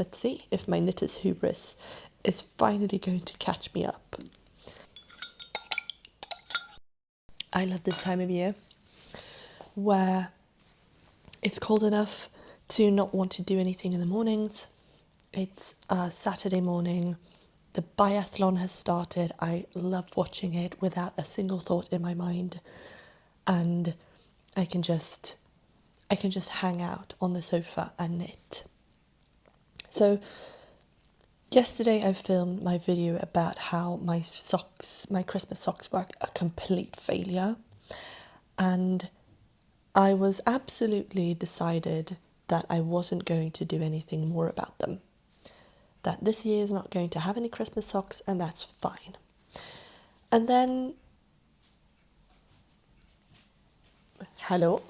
let's see if my knitter's hubris is finally going to catch me up. I love this time of year where it's cold enough to not want to do anything in the mornings. It's a Saturday morning. The biathlon has started. I love watching it without a single thought in my mind. And I can just hang out on the sofa and knit. So yesterday I filmed my video about how my Christmas socks were a complete failure. And I was absolutely decided that I wasn't going to do anything more about them. That this year is not going to have any Christmas socks, and that's fine. And then, hello?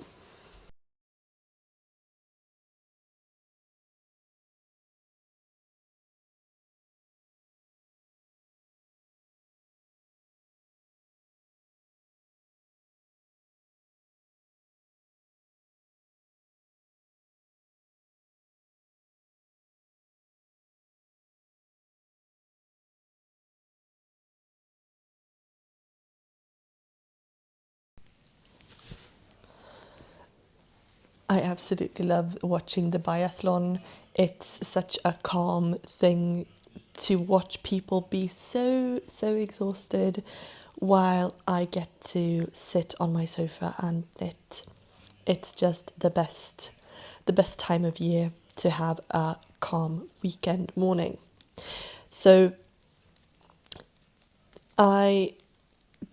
I absolutely love watching the biathlon. It's such a calm thing to watch people be so exhausted while I get to sit on my sofa and knit. It's just the best time of year to have a calm weekend morning. So I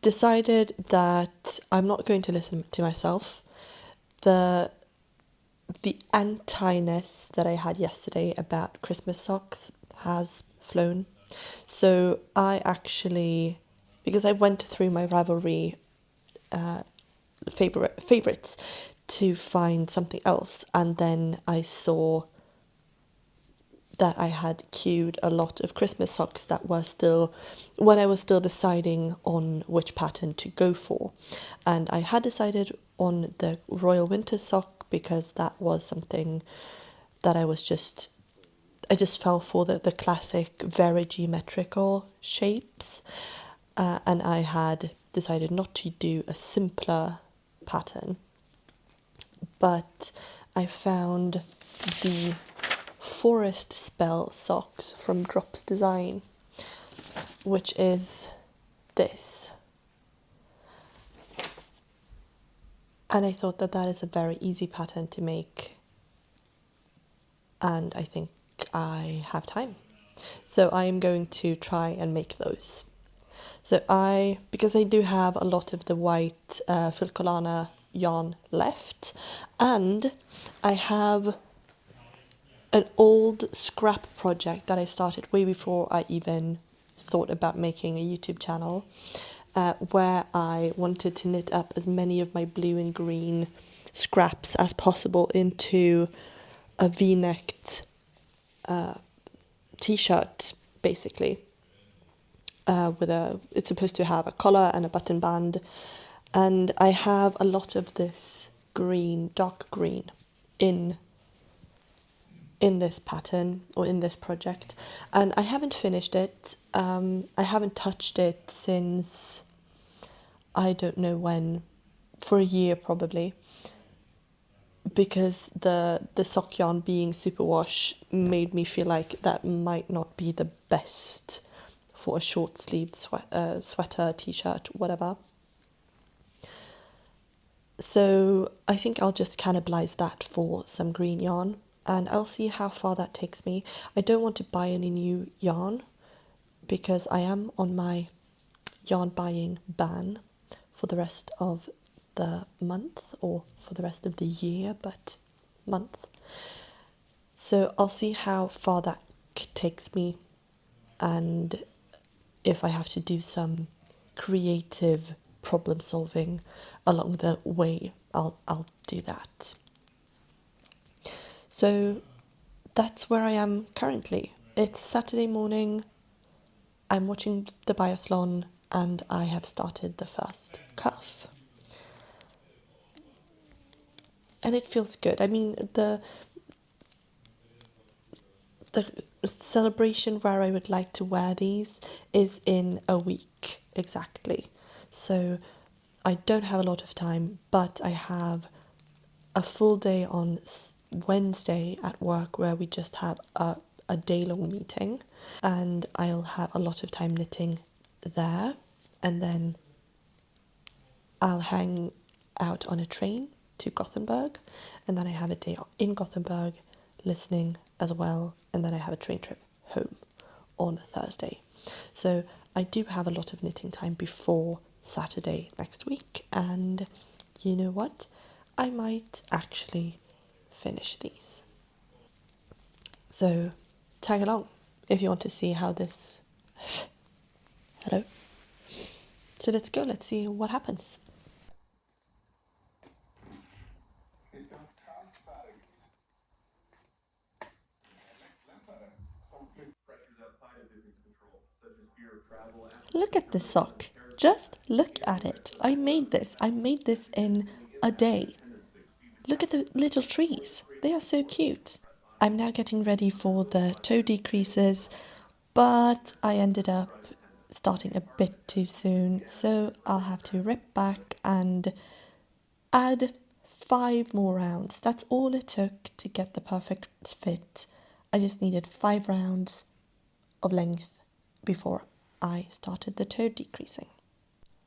decided that I'm not going to listen to myself. The anti-ness that I had yesterday about Christmas socks has flown. So I actually, because I went through my Ravelry favorites to find something else, and then I saw that I had queued a lot of Christmas socks that were still, when I was still deciding on which pattern to go for. And I had decided on the Royal Winter sock because that was something that I just fell for the classic, very geometrical shapes. And I had decided not to do a simpler pattern. But I found the Forest Spell socks from Drops Design, which is this. And I thought that is a very easy pattern to make, and I think I have time. So I am going to try and make those. So because I do have a lot of the white Filcolana yarn left, and I have an old scrap project that I started way before I even thought about making a YouTube channel, where I wanted to knit up as many of my blue and green scraps as possible into a V-necked t-shirt, basically. It's supposed to have a collar and a button band, and I have a lot of this green, dark green, in this pattern or in this project, and I haven't finished it. I haven't touched it since I don't know when, for a year probably, because the sock yarn being superwash made me feel like that might not be the best for a short sleeved sweater, t-shirt, whatever. So I think I'll just cannibalize that for some green yarn, and I'll see how far that takes me. I don't want to buy any new yarn because I am on my yarn buying ban for the rest of the month, or for the rest of the year, but month. So I'll see how far that takes me, and if I have to do some creative problem solving along the way, I'll do that. So that's where I am currently. It's Saturday morning, I'm watching the biathlon, and I have started the first cuff. And it feels good. I mean, the the celebration where I would like to wear these is in a week exactly. So I don't have a lot of time, but I have a full day on Wednesday at work where we just have a day-long meeting, and I'll have a lot of time knitting there, and then I'll hang out on a train to Gothenburg, and then I have a day in Gothenburg listening as well, and then I have a train trip home on Thursday. So I do have a lot of knitting time before Saturday next week, and you know what? I might actually finish these. So tag along if you want to see how this... Hello? So let's go, let's see what happens. Look at this sock. Just look at it. I made this. I made this in a day. Look at the little trees. They are so cute. I'm now getting ready for the toe decreases, but I ended up starting a bit too soon, so I'll have to rip back and add 5 more rounds. That's all it took to get the perfect fit. I just needed 5 rounds of length before I started the toe decreasing.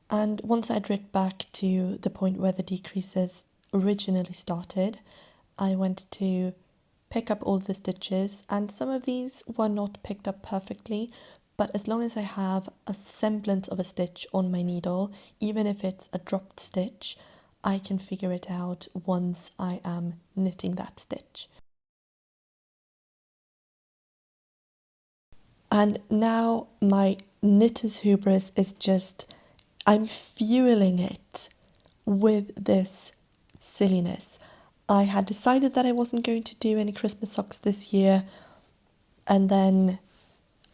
And once I'd ripped back to the point where the decreases originally started, I went to pick up all the stitches, and some of these were not picked up perfectly, but as long as I have a semblance of a stitch on my needle, even if it's a dropped stitch, I can figure it out once I am knitting that stitch. And now my knitter's hubris is just, I'm fueling it with this silliness. I had decided that I wasn't going to do any Christmas socks this year, and then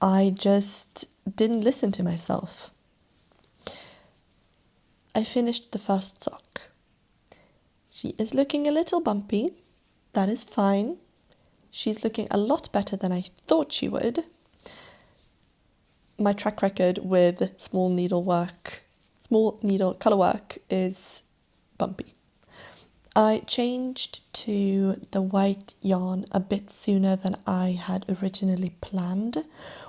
I just didn't listen to myself. I finished the first sock. She is looking a little bumpy. That is fine. She's looking a lot better than I thought she would. My track record with small needle colour work is bumpy. I changed to the white yarn a bit sooner than I had originally planned,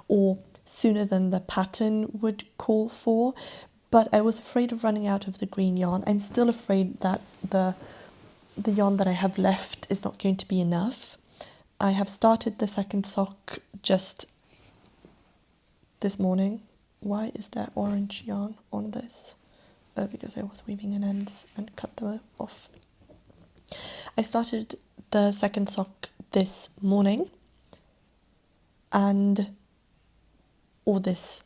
or sooner than the pattern would call for, but I was afraid of running out of the green yarn. I'm still afraid that the yarn that I have left is not going to be enough. I have started the second sock just this morning. Why is there orange yarn on this? Oh, because I was weaving in ends and cut them off. I started the second sock this morning, or this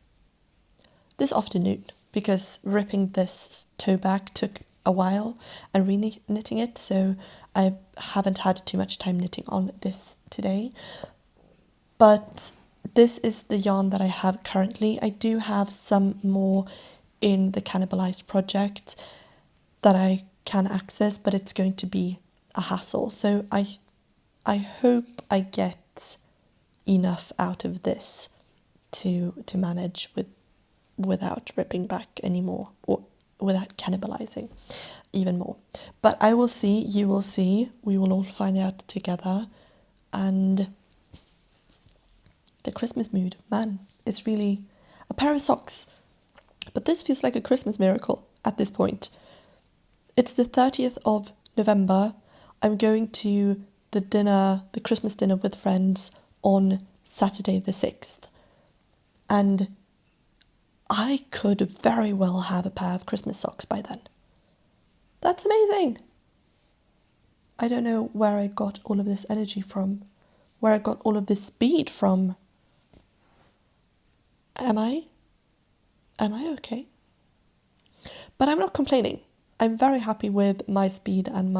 afternoon, because ripping this toe back took a while and re-knitting it, so I haven't had too much time knitting on this today. But this is the yarn that I have currently. I do have some more in the Cannibalized project that I can access, but it's going to be a hassle. So I hope I get enough out of this to manage without ripping back anymore, or without cannibalizing even more. But I will see, you will see, we will all find out together. And the Christmas mood, man, it's really a pair of socks. But this feels like a Christmas miracle at this point. It's the 30th of November. I'm going to the Christmas dinner with friends on Saturday the 6th. And I could very well have a pair of Christmas socks by then. That's amazing. I don't know where I got all of this energy from, where I got all of this speed from. Am I okay? But I'm not complaining. I'm very happy with my speed and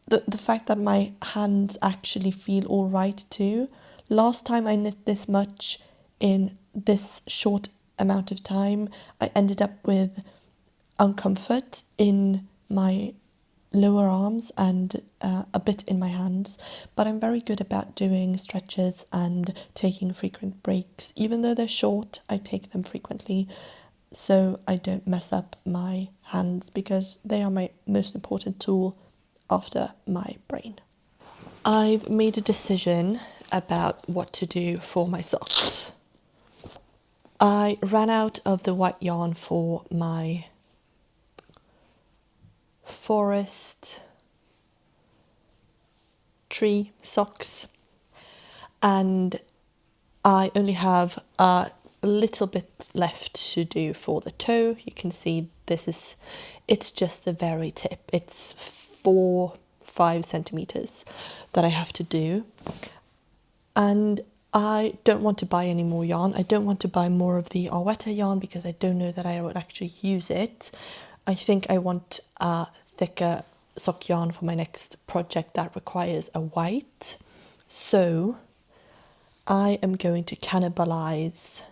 the fact that my hands actually feel all right too. Last time I knit this much in this short amount of time, I ended up with uncomfort in my lower arms and a bit in my hands, but I'm very good about doing stretches and taking frequent breaks. Even though they're short, I take them frequently so I don't mess up my hands, because they are my most important tool after my brain. I've made a decision about what to do for my socks. I ran out of the white yarn for my forest tree socks, and I only have a little bit left to do for the toe. You can see it's just the very tip. It's 4-5 centimeters that I have to do, and I don't want to buy any more yarn. I don't want to buy more of the Arwetta yarn because I don't know that I would actually use it. I think I want a thicker sock yarn for my next project that requires a white. So I am going to cannibalize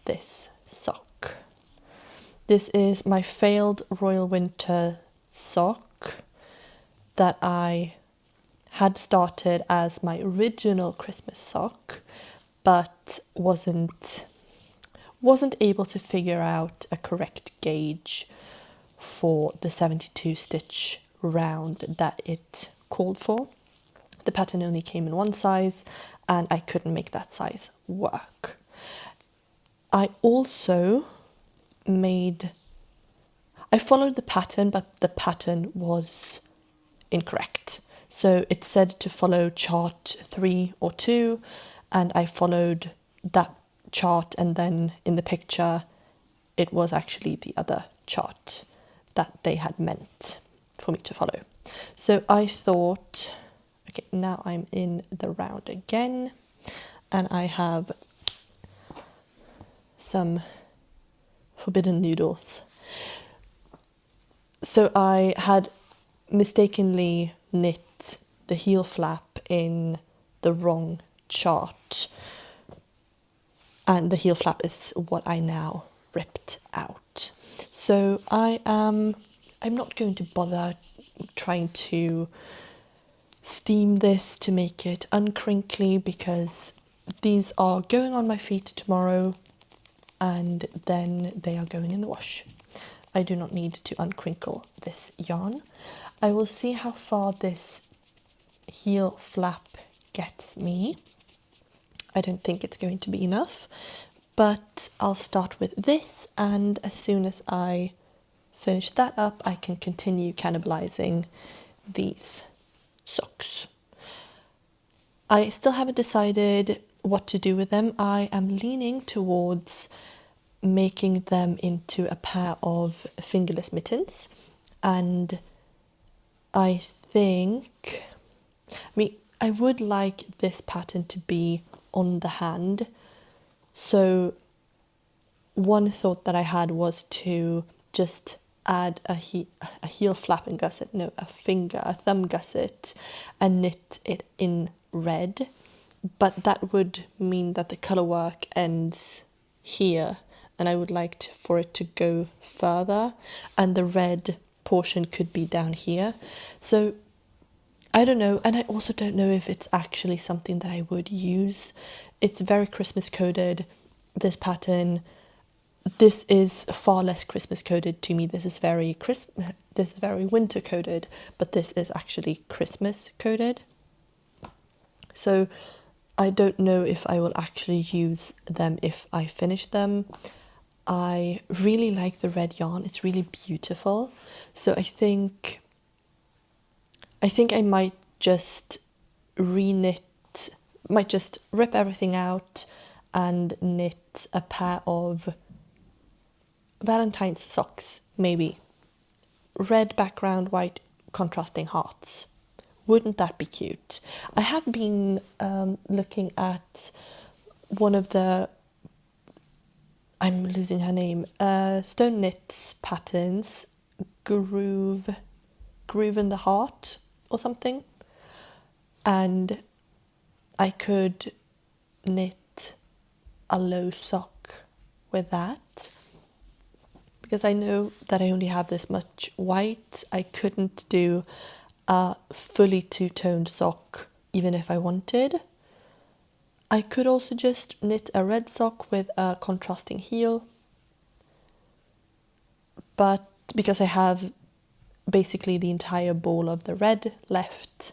this sock. This is my failed Royal Winter sock that I had started as my original Christmas sock, but wasn't able to figure out a correct gauge for the 72 stitch round that it called for. The pattern only came in one size and I couldn't make that size work. I also I followed the pattern, but the pattern was incorrect. So it said to follow chart 3 or 2, and I followed that chart, and then in the picture it was actually the other chart that they had meant for me to follow. So I thought, okay, now I'm in the round again, and I have some forbidden noodles. So I had mistakenly knit the heel flap in the wrong chart, and the heel flap is what I now ripped out. So I'm not going to bother trying to steam this to make it uncrinkly, because these are going on my feet tomorrow and then they are going in the wash. I do not need to uncrinkle this yarn. I will see how far this heel flap gets me. I don't think it's going to be enough, but I'll start with this, and as soon as I finish that up, I can continue cannibalizing these socks. I still haven't decided what to do with them. I am leaning towards making them into a pair of fingerless mittens, and I would like this pattern to be on the hand. So one thought that I had was to just add a heel flap and gusset, no, a thumb gusset, and knit it in red. But that would mean that the colour work ends here, and I would like for it to go further, and the red portion could be down here. So I don't know, and I also don't know if it's actually something that I would use. It's very Christmas coded, this pattern. This is far less Christmas coded to me. This is very winter coded, but this is actually Christmas coded. So I don't know if I will actually use them if I finish them. I really like the red yarn. It's really beautiful. So I think I might just might just rip everything out and knit a pair of Valentine's socks, maybe. Red background, white contrasting hearts. Wouldn't that be cute? I have been looking at one of the, I'm losing her name, Stone Knits patterns, Groove in the Heart or something. And I could knit a low sock with that, because I know that I only have this much white. I couldn't do a fully two-toned sock even if I wanted. I could also just knit a red sock with a contrasting heel, but because I have basically the entire ball of the red left,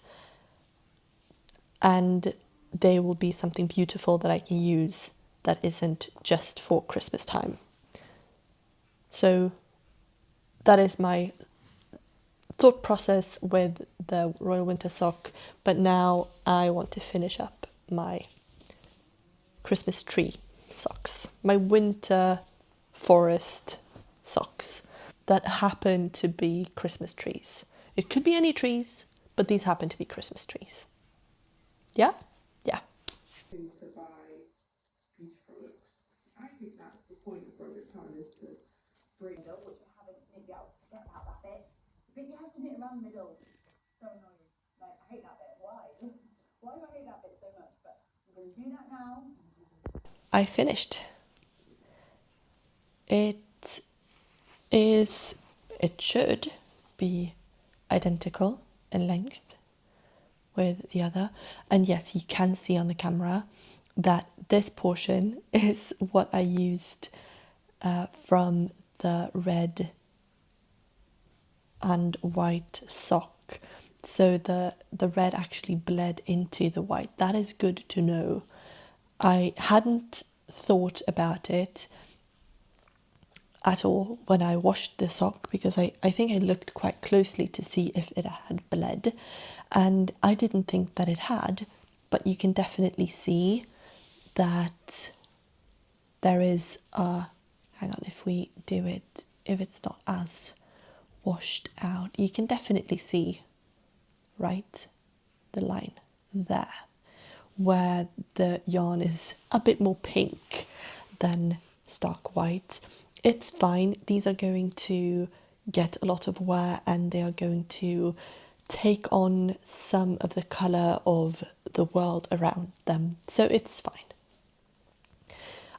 and they will be something beautiful that I can use that isn't just for Christmas time. So that is my thought process with the Royal Winter sock, but now I want to finish up my Christmas tree socks, my winter forest socks that happen to be Christmas trees. It could be any trees, but these happen to be Christmas trees. Yeah? Yeah. To buy beauty products. I think that's the point of product time, is to bring which I haven't maybe I'll forget about that bit. But you have to knit around the middle. So annoying. Like I hate that bit. Why? Why do I hate that bit so much? But I'm gonna do that now. I finished. It should be identical in length with the other. And yes, you can see on the camera that this portion is what I used from the red and white sock. So the red actually bled into the white. That is good to know. I hadn't thought about it at all when I washed the sock, because I think I looked quite closely to see if it had bled, and I didn't think that it had, but you can definitely see that there is a, hang on, if we do it, if it's not as washed out, you can definitely see, right, the line there, where the yarn is a bit more pink than stark white. It's fine. These are going to get a lot of wear and they are going to take on some of the colour of the world around them. So it's fine.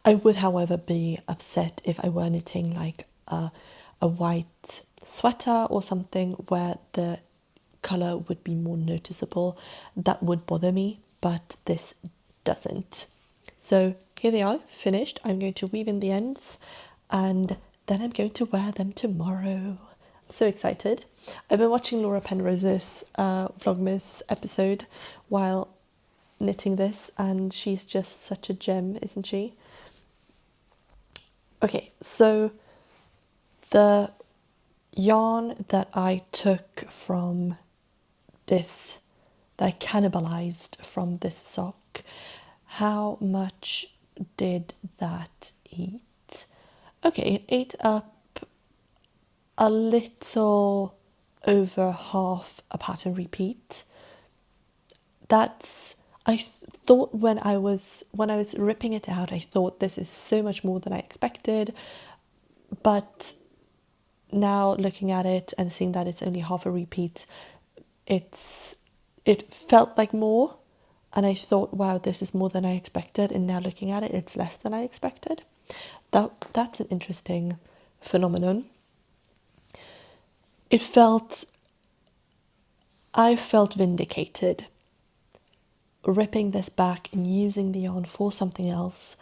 I would, however, be upset if I were knitting like a white sweater or something where the colour would be more noticeable. That would bother me, but this doesn't. So here they are, finished. I'm going to weave in the ends and then I'm going to wear them tomorrow. I'm so excited. I've been watching Laura Penrose's Vlogmas episode while knitting this, and she's just such a gem, isn't she? Okay, so the yarn that I took from this, that I cannibalized from this sock, how much did that eat? Okay, it ate up a little over half a pattern repeat. That's, thought when I was ripping it out, I thought this is so much more than I expected, but now looking at it and seeing that it's only half a repeat, it felt like more, and I thought, wow, this is more than I expected, and now looking at it, it's less than I expected. That's an interesting phenomenon. I felt vindicated ripping this back and using the yarn for something else.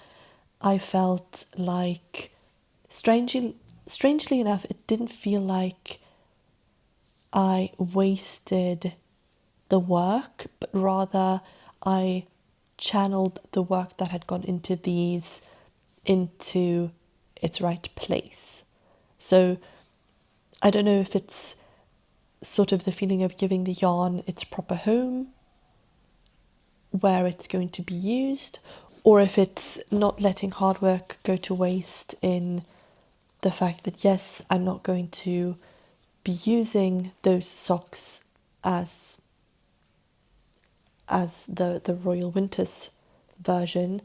I felt like, strangely enough, it didn't feel like I wasted the work, but rather I channeled the work that had gone into these into its right place. So I don't know if it's sort of the feeling of giving the yarn its proper home where it's going to be used, or if it's not letting hard work go to waste in the fact that, yes, I'm not going to be using those socks as the Royal Winters version,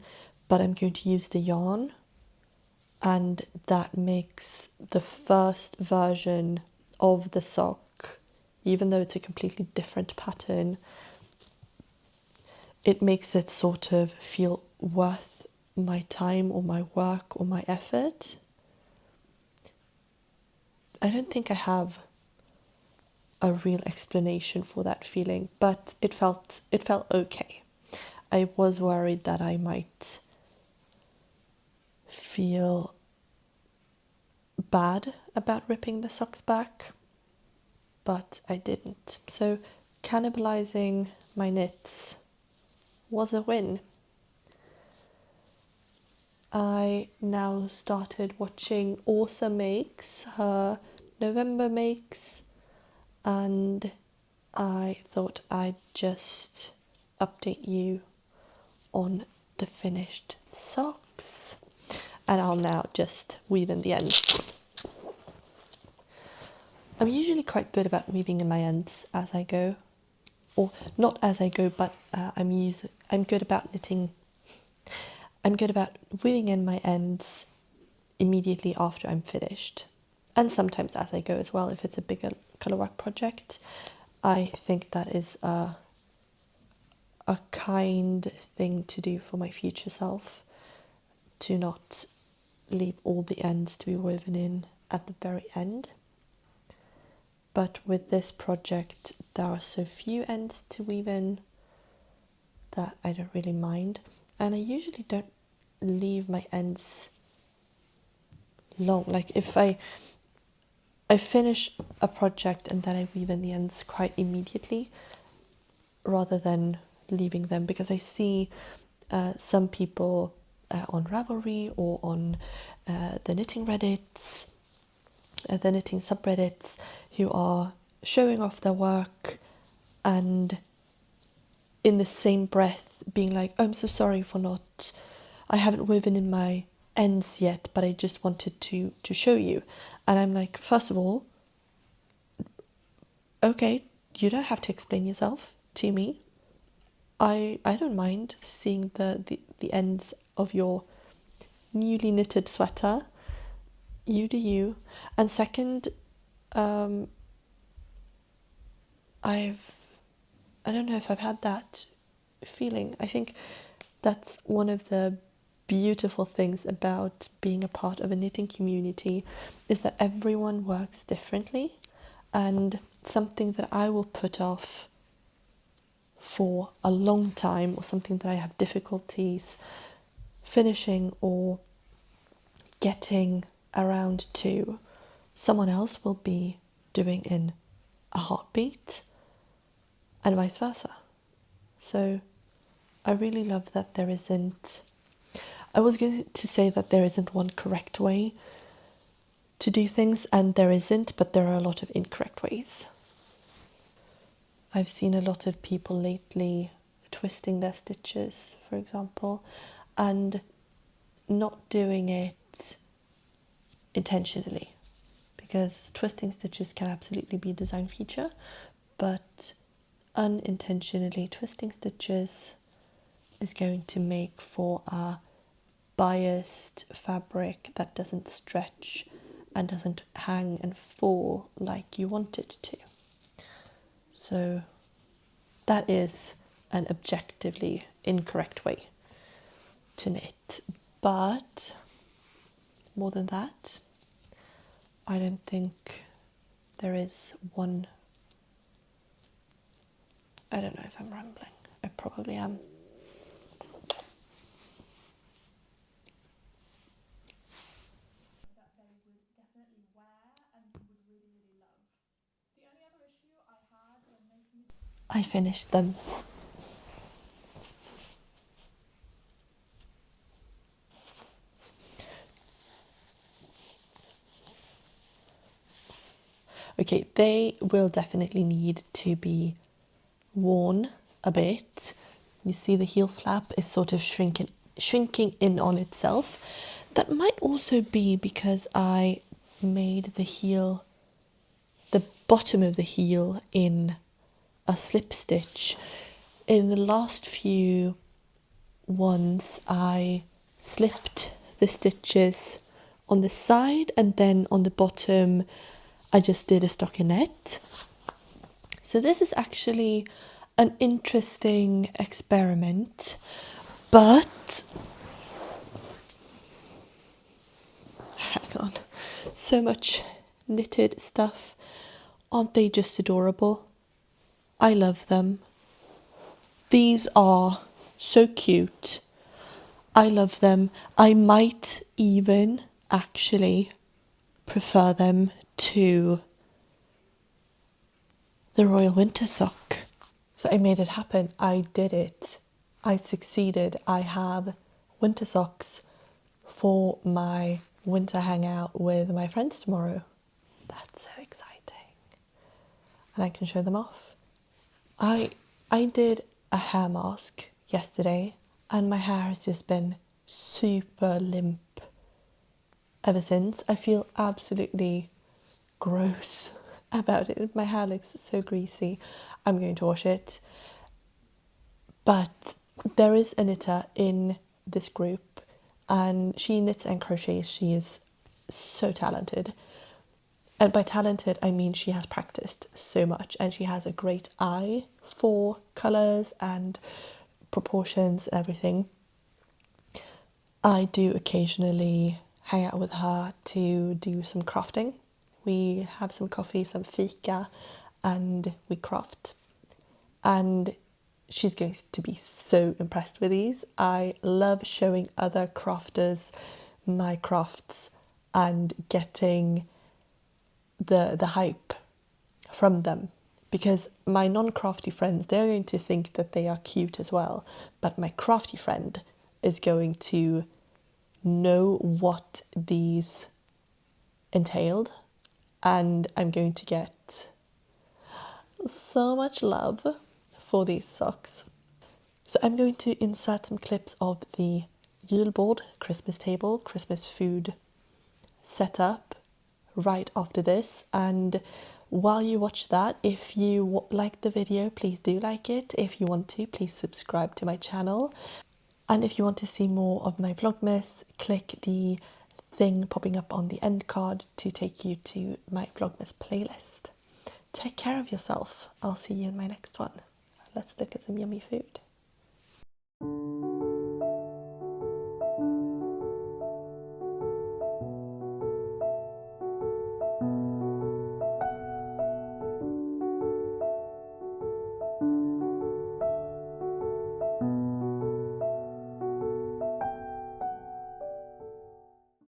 but I'm going to use the yarn, and that makes the first version of the sock, even though it's a completely different pattern, it makes it sort of feel worth my time or my work or my effort. I don't think I have a real explanation for that feeling, but it felt okay. I was worried that I might feel bad about ripping the socks back, but I didn't. So cannibalizing my knits was a win. I now started watching Åsa makes her November makes, and I thought I'd just update you on the finished socks, and I'll now just weave in the ends. I'm usually quite good about weaving in my ends as I go, or not as I go, but I'm good about knitting. I'm good about weaving in my ends immediately after I'm finished, and sometimes as I go as well if it's a bigger colour work project. I think that is a kind thing to do for my future self, to not leave all the ends to be woven in at the very end. But with this project there are so few ends to weave in that I don't really mind, and I usually don't leave my ends long. Like if I finish a project and then I weave in the ends quite immediately rather than leaving them, because I see some people on Ravelry or on the knitting Reddits, the knitting subreddits, who are showing off their work and in the same breath being like, oh, I'm so sorry for not, I haven't woven in my ends yet, but I just wanted to show you. And I'm like, first of all, okay, you don't have to explain yourself to me. I don't mind seeing the ends of your newly knitted sweater. You do you. And second, I don't know if I've had that feeling. I think that's one of the beautiful things about being a part of a knitting community, is that everyone works differently, and something that I will put off for a long time, or something that I have difficulties finishing or getting around to, someone else will be doing in a heartbeat, and vice versa. So I really love that there isn't, I was going to say that there isn't one correct way to do things, and there isn't, but there are a lot of incorrect ways. I've seen a lot of people lately twisting their stitches, for example, and not doing it intentionally, because twisting stitches can absolutely be a design feature, but unintentionally twisting stitches is going to make for a biased fabric that doesn't stretch and doesn't hang and fall like you want it to. So that is an objectively incorrect way to knit. But more than that, I don't think there is one. I don't know if I'm rambling. I probably am. That they would definitely wear and would really, really love. The only other issue I had when making the I finished them. Okay, they will definitely need to be worn a bit. You see the heel flap is sort of shrinking in on itself. That might also be because I made the bottom of the heel in a slip stitch. In the last few ones I slipped the stitches on the side, and then on the bottom I just did a stockinette. So this is actually an interesting experiment, but hang on, so much knitted stuff. Aren't they just adorable? I love them. These are so cute. I love them. I might even actually prefer them to the Royal Winter Sock. So I made it happen. I did it. I succeeded. I have winter socks for my winter hangout with my friends tomorrow. That's so exciting. And I can show them off. I did a hair mask yesterday and my hair has just been super limp ever since. I feel absolutely gross about it. My hair looks so greasy. I'm going to wash it. But there is a knitter in this group and she knits and crochets. She is so talented. And by talented, I mean she has practiced so much and she has a great eye for colours and proportions and everything. I do occasionally hang out with her to do some crafting. We have some coffee, some fika, and we craft. And she's going to be so impressed with these. I love showing other crafters my crafts and getting the hype from them, because my non-crafty friends, they're going to think that they are cute as well, but my crafty friend is going to know what these entailed and I'm going to get so much love for these socks. So I'm going to insert some clips of the julbord, Christmas table, Christmas food setup right after this, and while you watch that, if you like the video, please do like it. If you want to, please subscribe to my channel, and if you want to see more of my Vlogmas, click the thing popping up on the end card to take you to my Vlogmas playlist. Take care of yourself. I'll see you in my next one. Let's look at some yummy food.